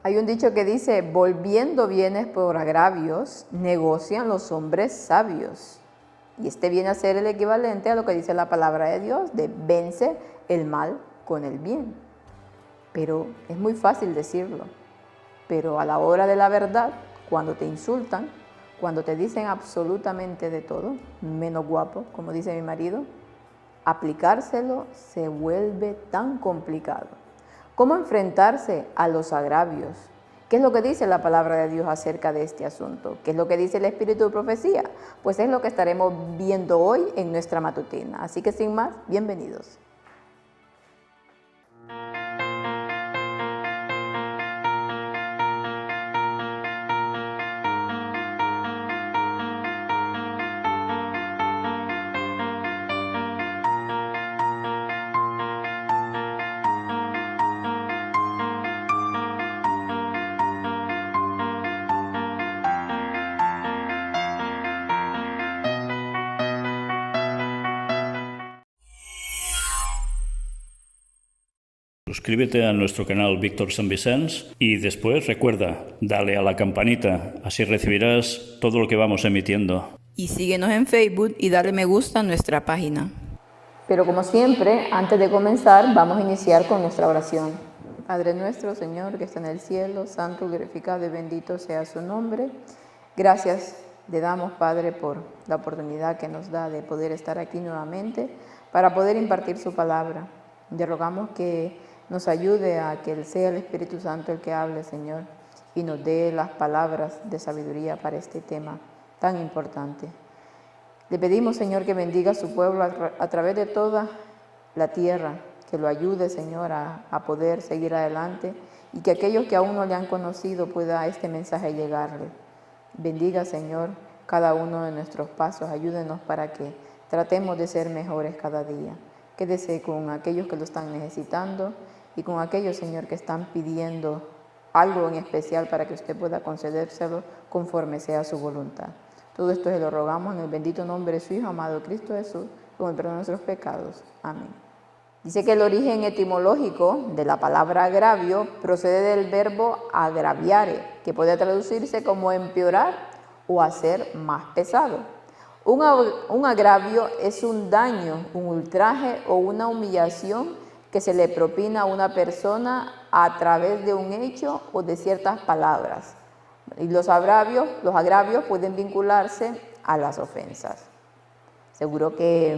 Hay un dicho que dice, volviendo bienes por agravios, negocian los hombres sabios. Y este viene a ser el equivalente a lo que dice la palabra de Dios, de vence el mal con el bien. Pero es muy fácil decirlo. Pero a la hora de la verdad, cuando te insultan, cuando te dicen absolutamente de todo, menos guapo, como dice mi marido, aplicárselo se vuelve tan complicado. ¿Cómo enfrentarse a los agravios? ¿Qué es lo que dice la palabra de Dios acerca de este asunto? ¿Qué es lo que dice el Espíritu de Profecía? Pues es lo que estaremos viendo hoy en nuestra matutina. Así que sin más, bienvenidos. Suscríbete a nuestro canal Víctor San Vicens y después recuerda, dale a la campanita, así recibirás todo lo que vamos emitiendo. Y síguenos en Facebook y dale me gusta a nuestra página. Pero como siempre, antes de comenzar, vamos a iniciar con nuestra oración. Padre nuestro, Señor, que está en el cielo, santo, glorificado y bendito sea su nombre. Gracias le damos, Padre, por la oportunidad que nos da de poder estar aquí nuevamente para poder impartir su palabra. Le rogamos que nos ayude a que sea el Espíritu Santo el que hable, Señor, y nos dé las palabras de sabiduría para este tema tan importante. Le pedimos, Señor, que bendiga a su pueblo a través de toda la tierra, que lo ayude, Señor, a poder seguir adelante y que aquellos que aún no le han conocido pueda este mensaje llegarle. Bendiga, Señor, cada uno de nuestros pasos, ayúdenos para que tratemos de ser mejores cada día. Quédese con aquellos que lo están necesitando y con aquellos, Señor, que están pidiendo algo en especial para que usted pueda concedérselo conforme sea su voluntad. Todo esto se lo rogamos en el bendito nombre de su Hijo amado Cristo Jesús, con el perdón de nuestros pecados. Amén. Dice que el origen etimológico de la palabra agravio procede del verbo agraviare, que puede traducirse como empeorar o hacer más pesado. Un agravio es un daño, un ultraje o una humillación que se le propina a una persona a través de un hecho o de ciertas palabras. Y los agravios pueden vincularse a las ofensas. Seguro que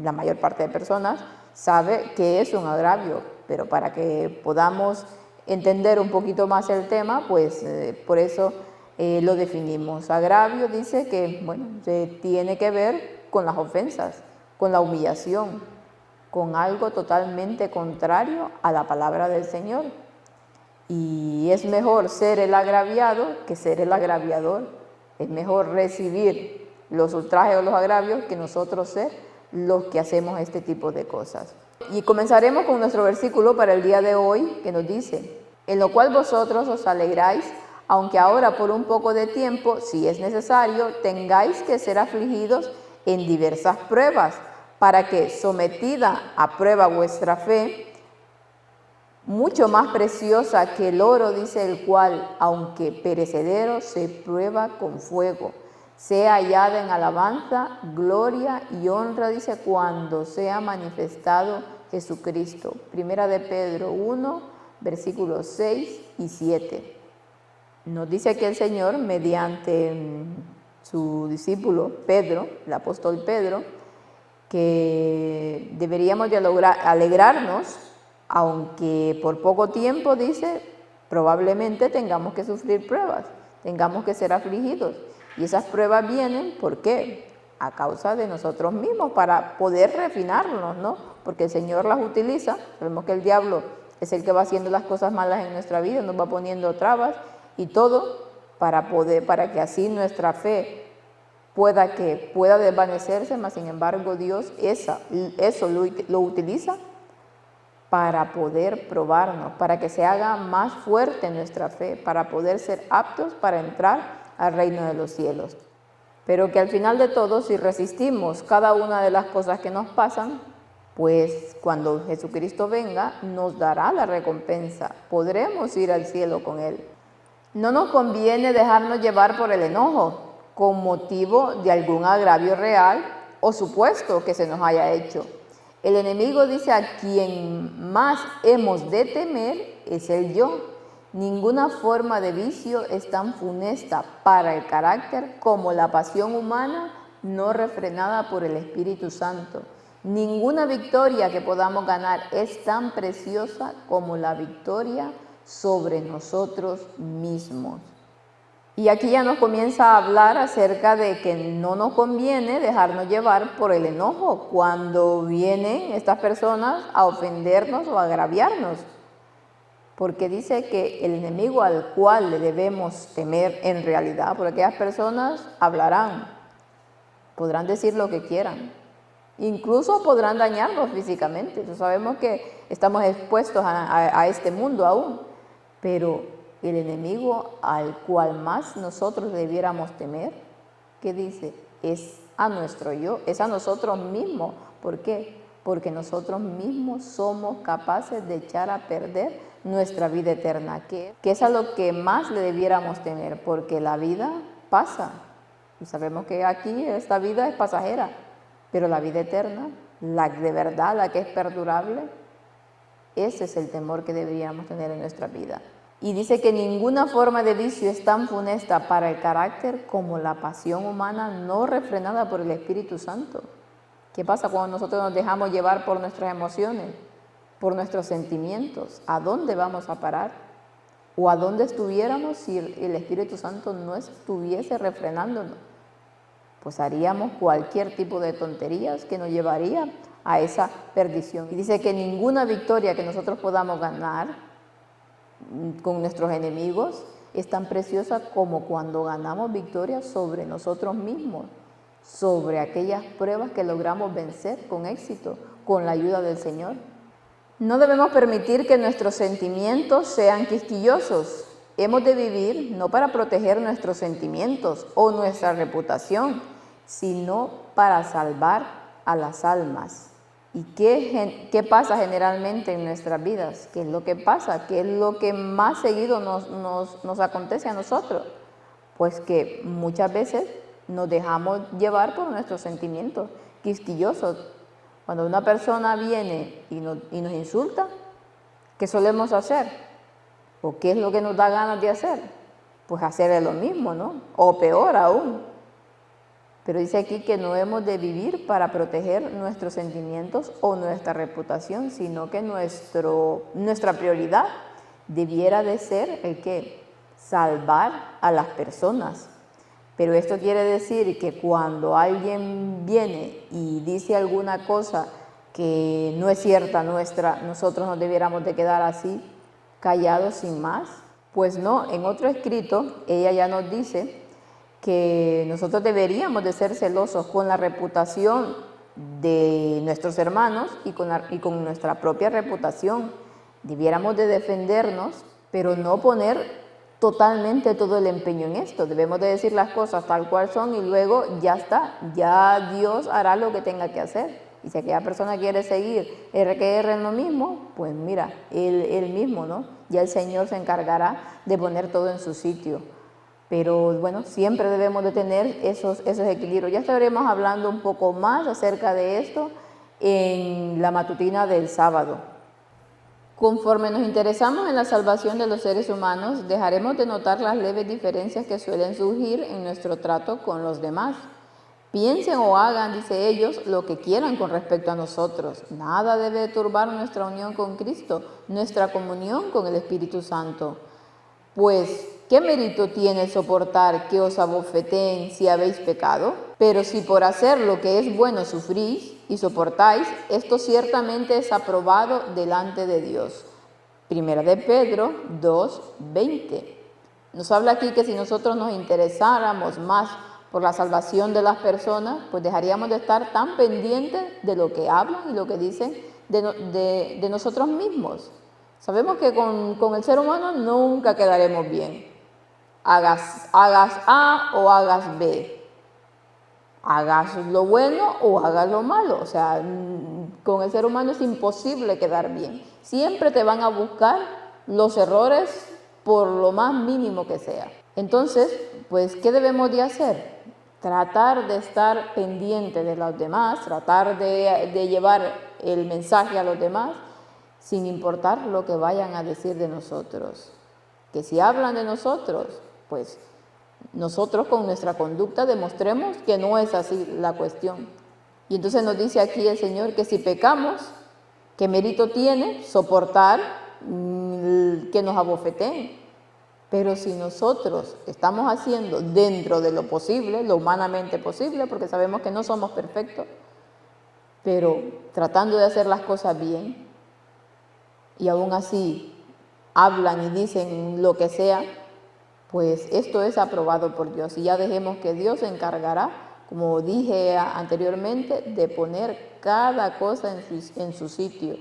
la mayor parte de personas sabe qué es un agravio, pero para que podamos entender un poquito más el tema, pues por eso lo definimos. Agravio dice que, bueno, se tiene que ver con las ofensas, con la humillación, con algo totalmente contrario a la palabra del Señor. Y es mejor ser el agraviado que ser el agraviador. Es mejor recibir los ultrajes o los agravios que nosotros ser los que hacemos este tipo de cosas. Y comenzaremos con nuestro versículo para el día de hoy, que nos dice: en lo cual vosotros os alegráis, aunque ahora por un poco de tiempo, si es necesario, tengáis que ser afligidos en diversas pruebas, para que, sometida a prueba vuestra fe, mucho más preciosa que el oro, dice, el cual, aunque perecedero, se prueba con fuego, sea hallada en alabanza, gloria y honra, dice, cuando sea manifestado Jesucristo. Primera de Pedro 1, versículos 6 y 7. Nos dice aquí el Señor, mediante su discípulo Pedro, el apóstol Pedro, que deberíamos de alegrarnos, aunque por poco tiempo, dice, probablemente tengamos que sufrir pruebas, tengamos que ser afligidos. Y esas pruebas vienen, ¿por qué? A causa de nosotros mismos, para poder refinarnos, ¿no? Porque el Señor las utiliza. Sabemos que el diablo es el que va haciendo las cosas malas en nuestra vida, nos va poniendo trabas y todo para que así nuestra fe pueda desvanecerse, mas sin embargo Dios eso lo utiliza para poder probarnos, para que se haga más fuerte nuestra fe, para poder ser aptos para entrar al reino de los cielos. Pero que al final de todo, si resistimos cada una de las cosas que nos pasan, pues cuando Jesucristo venga nos dará la recompensa, podremos ir al cielo con Él. No nos conviene dejarnos llevar por el enojo, con motivo de algún agravio real o supuesto que se nos haya hecho. El enemigo dice: a quien más hemos de temer es el yo. Ninguna forma de vicio es tan funesta para el carácter como la pasión humana no refrenada por el Espíritu Santo. Ninguna victoria que podamos ganar es tan preciosa como la victoria sobre nosotros mismos. Y aquí ya nos comienza a hablar acerca de que no nos conviene dejarnos llevar por el enojo cuando vienen estas personas a ofendernos o a agraviarnos. Porque dice que el enemigo al cual le debemos temer en realidad, porque aquellas personas hablarán, podrán decir lo que quieran, incluso podrán dañarnos físicamente. Entonces sabemos que estamos expuestos a este mundo aún, pero el enemigo al cual más nosotros debiéramos temer, ¿qué dice? Es a nuestro yo, es a nosotros mismos. ¿Por qué? Porque nosotros mismos somos capaces de echar a perder nuestra vida eterna, que es a lo que más le debiéramos temer, porque la vida pasa. Y sabemos que aquí esta vida es pasajera, pero la vida eterna, la de verdad, la que es perdurable, ese es el temor que deberíamos tener en nuestra vida. Y dice que ninguna forma de vicio es tan funesta para el carácter como la pasión humana no refrenada por el Espíritu Santo. ¿Qué pasa cuando nosotros nos dejamos llevar por nuestras emociones, por nuestros sentimientos? ¿A dónde vamos a parar? ¿O a dónde estuviéramos si el Espíritu Santo no estuviese refrenándonos? Pues haríamos cualquier tipo de tonterías que nos llevaría a esa perdición. Y dice que ninguna victoria que nosotros podamos ganar con nuestros enemigos es tan preciosa como cuando ganamos victoria sobre nosotros mismos, sobre aquellas pruebas que logramos vencer con éxito, con la ayuda del Señor. No debemos permitir que nuestros sentimientos sean quisquillosos. Hemos de vivir no para proteger nuestros sentimientos o nuestra reputación, sino para salvar a las almas. ¿Y qué pasa generalmente en nuestras vidas? ¿Qué es lo que pasa? ¿Qué es lo que más seguido nos acontece a nosotros? Pues que muchas veces nos dejamos llevar por nuestros sentimientos quisquillosos. Cuando una persona viene y nos insulta, ¿qué solemos hacer? ¿O qué es lo que nos da ganas de hacer? Pues hacer lo mismo, ¿no? O peor aún. Pero dice aquí que no hemos de vivir para proteger nuestros sentimientos o nuestra reputación, sino que nuestra prioridad debiera de ser el que salvar a las personas. Pero esto quiere decir que cuando alguien viene y dice alguna cosa que no es cierta nuestra, nosotros nos debiéramos de quedar así, callados sin más. Pues no, en otro escrito ella ya nos dice que nosotros deberíamos de ser celosos con la reputación de nuestros hermanos y con nuestra propia reputación. Debiéramos de defendernos, pero no poner totalmente todo el empeño en esto. Debemos de decir las cosas tal cual son y luego ya está, ya Dios hará lo que tenga que hacer. Y si aquella persona quiere seguir RQR en lo mismo, pues mira, él mismo, ¿no? Ya el Señor se encargará de poner todo en su sitio. Pero bueno, siempre debemos de tener esos equilibrios. Ya estaremos hablando un poco más acerca de esto en la matutina del sábado. Conforme nos interesamos en la salvación de los seres humanos, dejaremos de notar las leves diferencias que suelen surgir en nuestro trato con los demás. Piensen o hagan, dice ellos, lo que quieran con respecto a nosotros. Nada debe turbar nuestra unión con Cristo, nuestra comunión con el Espíritu Santo. Pues, ¿qué mérito tiene soportar que os abofeteen si habéis pecado? Pero si por hacer lo que es bueno sufrís y soportáis, esto ciertamente es aprobado delante de Dios. Primera de Pedro 2:20. Nos habla aquí que si nosotros nos interesáramos más por la salvación de las personas, pues dejaríamos de estar tan pendientes de lo que hablan y lo que dicen de nosotros mismos. Sabemos que con el ser humano nunca quedaremos bien. Hagas A o hagas B. hagas lo bueno o hagas lo malo. O sea, con el ser humano es imposible quedar bien. Siempre te van a buscar los errores por lo más mínimo que sea. Entonces, pues, ¿qué debemos de hacer? Tratar de estar pendiente de los demás, tratar de llevar el mensaje a los demás, sin importar lo que vayan a decir de nosotros. Que si hablan de nosotros, pues nosotros con nuestra conducta demostremos que no es así la cuestión. Y entonces nos dice aquí el Señor que si pecamos, ¿qué mérito tiene soportar que nos abofeteen? Pero si nosotros estamos haciendo dentro de lo posible, lo humanamente posible, porque sabemos que no somos perfectos, pero tratando de hacer las cosas bien, y aún así hablan y dicen lo que sea, pues esto es aprobado por Dios. Y ya dejemos que Dios se encargará, como dije anteriormente, de poner cada cosa en su sitio.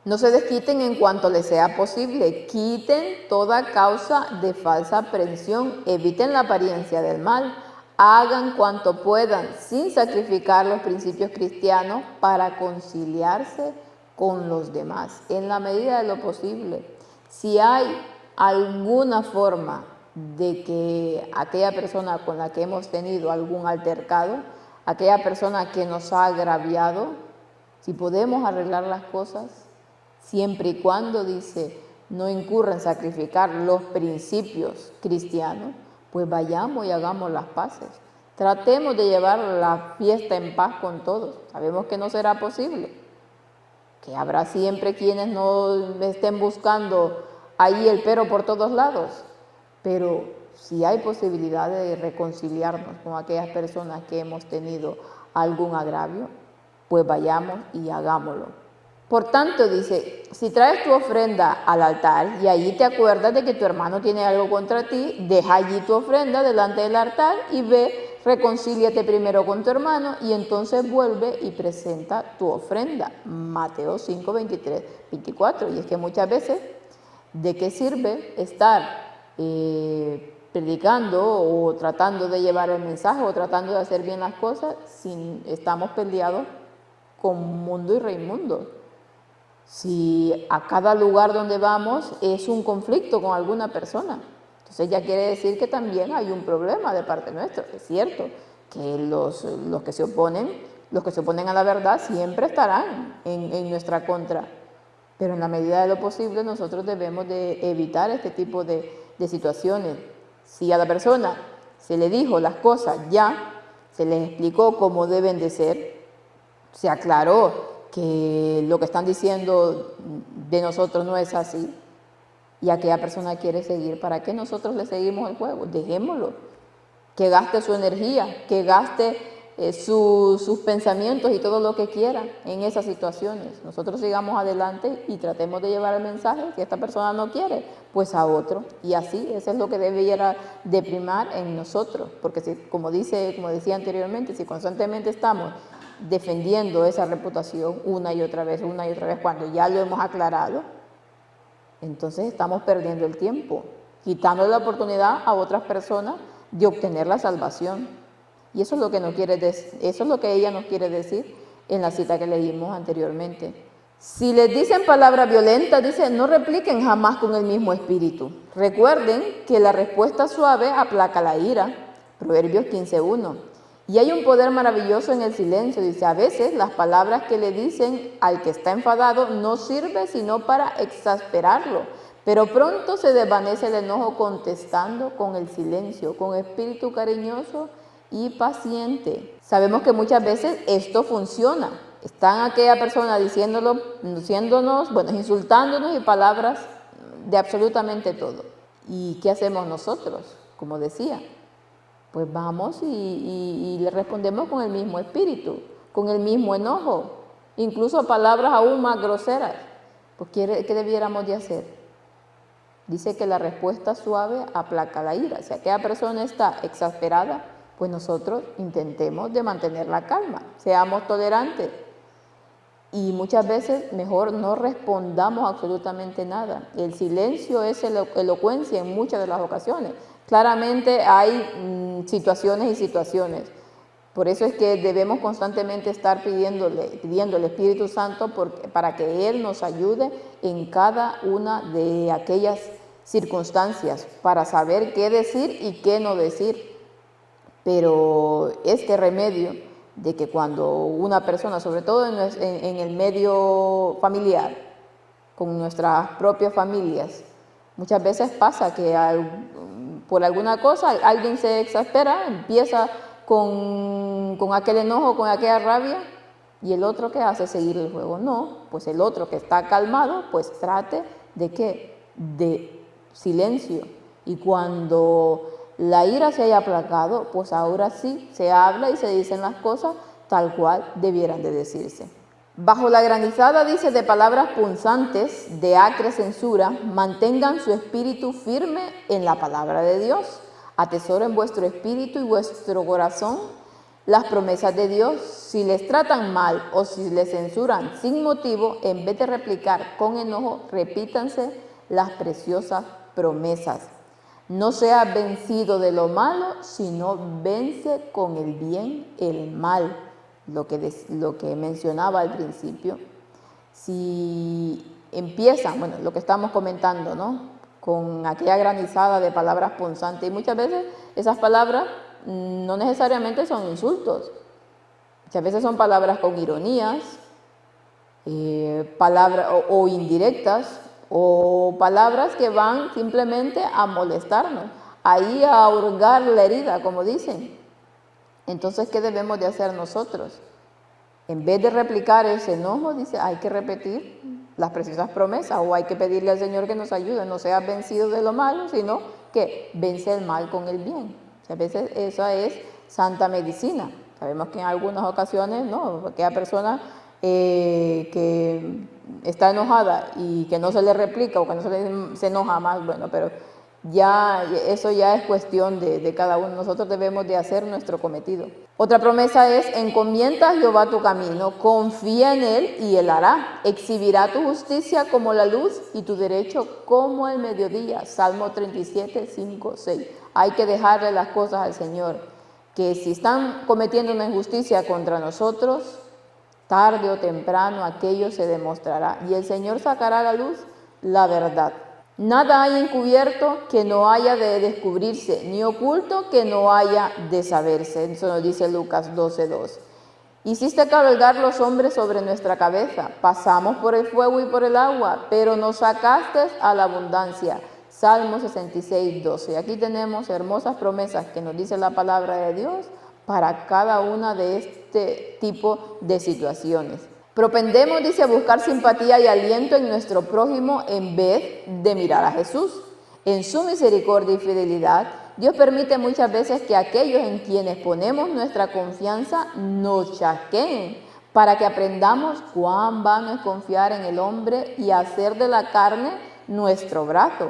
No se desquiten en cuanto les sea posible, quiten toda causa de falsa aprensión, eviten la apariencia del mal, hagan cuanto puedan sin sacrificar los principios cristianos para conciliarse con los demás, en la medida de lo posible. Si hay alguna forma de que aquella persona con la que hemos tenido algún altercado, aquella persona que nos ha agraviado, si podemos arreglar las cosas, siempre y cuando, dice, no incurra en sacrificar los principios cristianos, pues vayamos y hagamos las paces. Tratemos de llevar la fiesta en paz con todos. Sabemos que no será posible, que habrá siempre quienes no estén buscando ahí el pero por todos lados, pero si hay posibilidad de reconciliarnos con aquellas personas que hemos tenido algún agravio, pues vayamos y hagámoslo. Por tanto, dice, si traes tu ofrenda al altar y allí te acuerdas de que tu hermano tiene algo contra ti, deja allí tu ofrenda delante del altar y ve, reconcíliate primero con tu hermano y entonces vuelve y presenta tu ofrenda. Mateo 5, 23, 24. Y es que muchas veces, ¿de qué sirve estar predicando o tratando de llevar el mensaje o tratando de hacer bien las cosas si estamos peleados con mundo y reimundo? Si a cada lugar donde vamos es un conflicto con alguna persona, entonces ya quiere decir que también hay un problema de parte nuestra. Es cierto que los que se oponen a la verdad siempre estarán en nuestra contra, pero en la medida de lo posible nosotros debemos de evitar este tipo de situaciones. Si a la persona se le dijo las cosas ya, se les explicó cómo deben de ser, se aclaró que lo que están diciendo de nosotros no es así, y aquella persona quiere seguir, ¿para qué nosotros le seguimos el juego? Dejémoslo, que gaste su energía, que gaste sus pensamientos y todo lo que quiera en esas situaciones. Nosotros sigamos adelante y tratemos de llevar el mensaje. Si esta persona no quiere, pues a otro. Y así, eso es lo que debiera de primar en nosotros, porque si, como decía anteriormente, si constantemente estamos defendiendo esa reputación una y otra vez, cuando ya lo hemos aclarado, entonces estamos perdiendo el tiempo, quitando la oportunidad a otras personas de obtener la salvación. Y eso es lo que eso es lo que ella nos quiere decir en la cita que leímos anteriormente. Si les dicen palabras violentas, dice, no repliquen jamás con el mismo espíritu. Recuerden que la respuesta suave aplaca la ira. Proverbios 15:1. Y hay un poder maravilloso en el silencio. Dice, a veces las palabras que le dicen al que está enfadado no sirven sino para exasperarlo, pero pronto se desvanece el enojo contestando con el silencio, con espíritu cariñoso y paciente. Sabemos que muchas veces esto funciona. Están aquella persona insultándonos y palabras de absolutamente todo. ¿Y qué hacemos nosotros? Como decía, pues vamos y le respondemos con el mismo espíritu, con el mismo enojo, incluso palabras aún más groseras. Pues ¿qué debiéramos de hacer? Dice que la respuesta suave aplaca la ira. Si aquella persona está exasperada, pues nosotros intentemos de mantener la calma, seamos tolerantes. Y muchas veces mejor no respondamos absolutamente nada. El silencio es elocuencia en muchas de las ocasiones. Claramente hay situaciones y situaciones, Por eso es que debemos constantemente estar pidiendo al Espíritu Santo para que Él nos ayude en cada una de aquellas circunstancias, para saber qué decir y qué no decir. Pero este remedio de que cuando una persona, sobre todo en el medio familiar, con nuestras propias familias, muchas veces pasa que por alguna cosa alguien se exaspera, empieza con aquel enojo, con aquella rabia, y el otro que hace seguir el juego. No, pues el otro que está calmado, pues trate de ¿qué? De silencio. Y cuando la ira se haya aplacado, pues ahora sí se habla y se dicen las cosas tal cual debieran de decirse. Bajo la granizada, dice, de palabras punzantes, de acre censura, mantengan su espíritu firme en la palabra de Dios. Atesoren vuestro espíritu y vuestro corazón las promesas de Dios. Si les tratan mal o si les censuran sin motivo, en vez de replicar con enojo, repítanse las preciosas promesas. No seas vencido de lo malo, sino vence con el bien el mal. Lo que mencionaba al principio. Si empiezan, bueno, lo que estamos comentando, ¿no? Con aquella granizada de palabras punzantes, y muchas veces esas palabras no necesariamente son insultos, muchas veces son palabras con ironías, palabras o indirectas, o palabras que van simplemente a molestarnos, ahí a hurgar la herida, como dicen. Entonces, ¿qué debemos de hacer nosotros? En vez de replicar ese enojo, dice, hay que repetir las preciosas promesas, o hay que pedirle al Señor que nos ayude. No seas vencido de lo malo, sino que vence el mal con el bien. A veces esa es santa medicina. Sabemos que en algunas ocasiones, no, aquella persona que está enojada y que no se le replica o que no se enoja más, bueno, pero eso ya es cuestión de cada uno. Nosotros debemos de hacer nuestro cometido. Otra promesa es: encomienda a Jehová tu camino, confía en Él y Él hará. Exhibirá tu justicia como la luz y tu derecho como el mediodía. Salmo 37, 5, 6. Hay que dejarle las cosas al Señor, que si están cometiendo una injusticia contra nosotros, tarde o temprano aquello se demostrará y el Señor sacará a la luz la verdad. Nada hay encubierto que no haya de descubrirse, ni oculto que no haya de saberse. Eso nos dice Lucas 12:2. Hiciste cabalgar los hombres sobre nuestra cabeza, pasamos por el fuego y por el agua, pero nos sacaste a la abundancia. Salmo 66:12. Aquí tenemos hermosas promesas que nos dice la palabra de Dios para cada una de este tipo de situaciones. Propendemos, dice, a buscar simpatía y aliento en nuestro prójimo en vez de mirar a Jesús. En su misericordia y fidelidad, Dios permite muchas veces que aquellos en quienes ponemos nuestra confianza nos chasqueen, para que aprendamos cuán vano es confiar en el hombre y hacer de la carne nuestro brazo.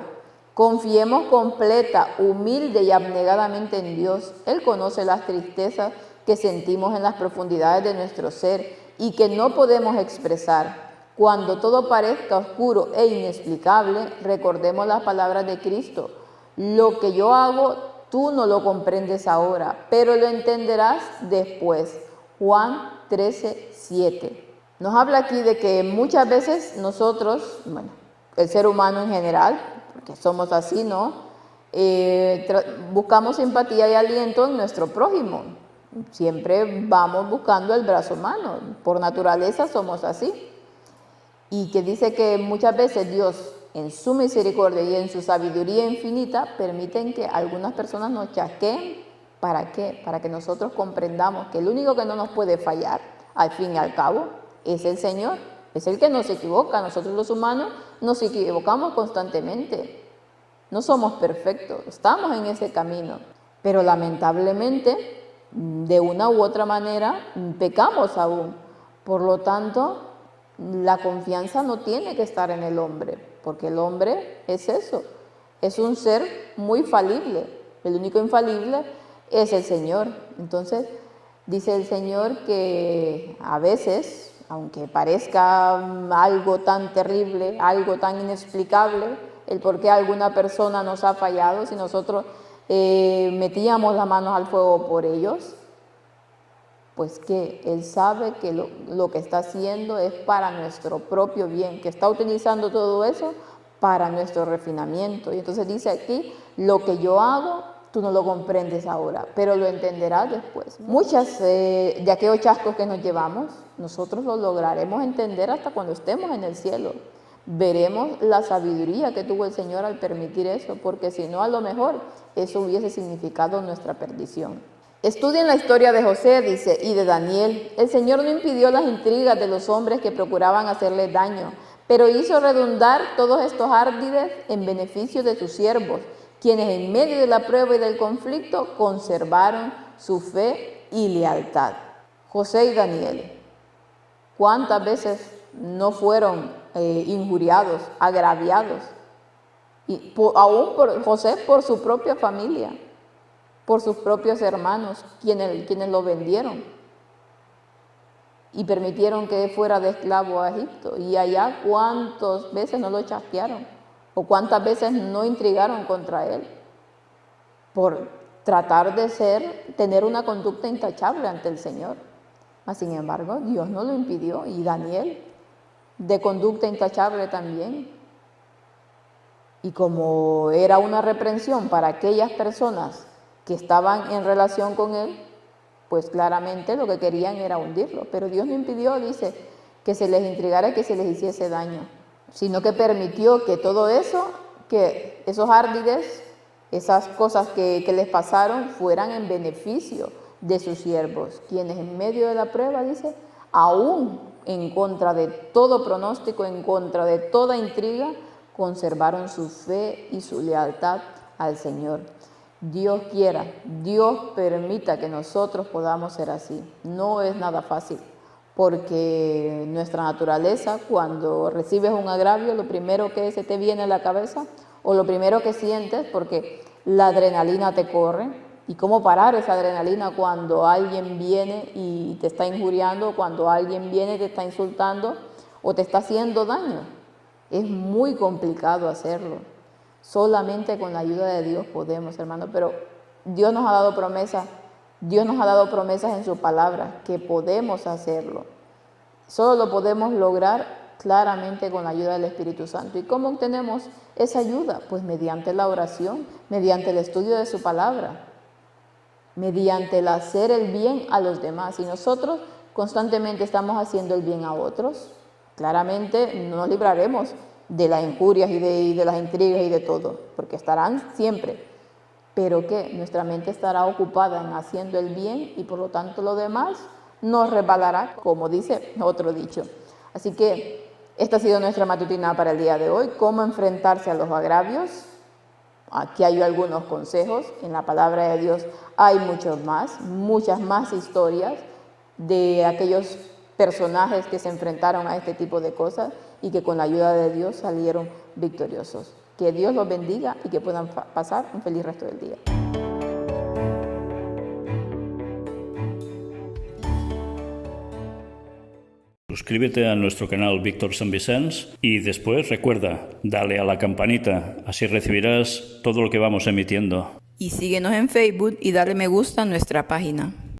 Confiemos completa, humilde y abnegadamente en Dios. Él conoce las tristezas que sentimos en las profundidades de nuestro ser y que no podemos expresar. Cuando todo parezca oscuro e inexplicable, recordemos las palabras de Cristo. Lo que yo hago, tú no lo comprendes ahora, pero lo entenderás después. Juan 13:7. Nos habla aquí de que muchas veces nosotros, bueno, el ser humano en general, porque somos así, ¿no? Buscamos simpatía y aliento en nuestro prójimo. Siempre vamos buscando el brazo humano, por naturaleza somos así. Y que dice que muchas veces Dios, en su misericordia y en su sabiduría infinita, permiten que algunas personas nos chasqueen. ¿Para qué? Para que nosotros comprendamos que el único que no nos puede fallar, al fin y al cabo, es el Señor. Es el que no se equivoca. Nosotros los humanos nos equivocamos constantemente. No somos perfectos, estamos en ese camino. Pero lamentablemente, de una u otra manera, pecamos aún. Por lo tanto, la confianza no tiene que estar en el hombre, porque el hombre es eso, es un ser muy falible. El único infalible es el Señor. Entonces, dice el Señor que a veces, aunque parezca algo tan terrible, algo tan inexplicable, el por qué alguna persona nos ha fallado, si nosotros metíamos las manos al fuego por ellos, Pues que Él sabe que lo que está haciendo es para nuestro propio bien, que está utilizando todo eso para nuestro refinamiento. Y entonces dice aquí, lo que yo hago, tú no lo comprendes ahora, pero lo entenderás después. Muchas de aquellos chascos que nos llevamos, nosotros lo lograremos entender hasta cuando estemos en el cielo. Veremos la sabiduría que tuvo el Señor al permitir eso, porque si no, a lo mejor eso hubiese significado nuestra perdición. Estudien la historia de José, dice, y de Daniel. El Señor no impidió las intrigas de los hombres que procuraban hacerle daño, pero hizo redundar todos estos árdides en beneficio de sus siervos, quienes en medio de la prueba y del conflicto conservaron su fe y lealtad. José y Daniel, ¿cuántas veces no fueron injuriados, agraviados? Y aún por José, por su propia familia, por sus propios hermanos, quienes lo vendieron y permitieron que fuera de esclavo a Egipto. Y allá, ¿cuántas veces no lo chasquearon? ¿O cuántas veces no intrigaron contra él? Por tratar de tener una conducta intachable ante el Señor. Mas, sin embargo, Dios no lo impidió. Y Daniel, de conducta intachable también. Y como era una reprensión para aquellas personas que estaban en relación con él, pues claramente lo que querían era hundirlo. Pero Dios no impidió, dice, que se les intrigara y que se les hiciese daño, sino que permitió que todo eso, que esos árdides, esas cosas que les pasaron, fueran en beneficio de sus siervos, quienes en medio de la prueba, dice, aún en contra de todo pronóstico, en contra de toda intriga, conservaron su fe y su lealtad al Señor. Dios quiera, Dios permita que nosotros podamos ser así. No es nada fácil, porque nuestra naturaleza, cuando recibes un agravio, lo primero que se te viene a la cabeza, o lo primero que sientes, porque la adrenalina te corre. ¿Y cómo parar esa adrenalina cuando alguien viene y te está injuriando, cuando alguien viene y te está insultando o te está haciendo daño? Es muy complicado hacerlo. Solamente con la ayuda de Dios podemos, hermano, pero Dios nos ha dado promesas, en su palabra que podemos hacerlo. Solo lo podemos lograr claramente con la ayuda del Espíritu Santo. ¿Y cómo obtenemos esa ayuda? Pues mediante la oración, mediante el estudio de su palabra, mediante el hacer el bien a los demás. Si nosotros constantemente estamos haciendo el bien a otros, claramente no nos libraremos de las injurias y de las intrigas y de todo, porque estarán siempre, pero que nuestra mente estará ocupada en haciendo el bien y por lo tanto lo demás nos resbalará, como dice otro dicho. Así que esta ha sido nuestra matutina para el día de hoy, cómo enfrentarse a los agravios. Aquí hay algunos consejos, en la palabra de Dios hay muchas más historias de aquellos personajes que se enfrentaron a este tipo de cosas y que con la ayuda de Dios salieron victoriosos. Que Dios los bendiga y que puedan pasar un feliz resto del día. Suscríbete a nuestro canal Víctor San Vicens y después recuerda, dale a la campanita, así recibirás todo lo que vamos emitiendo. Y síguenos en Facebook y dale me gusta a nuestra página.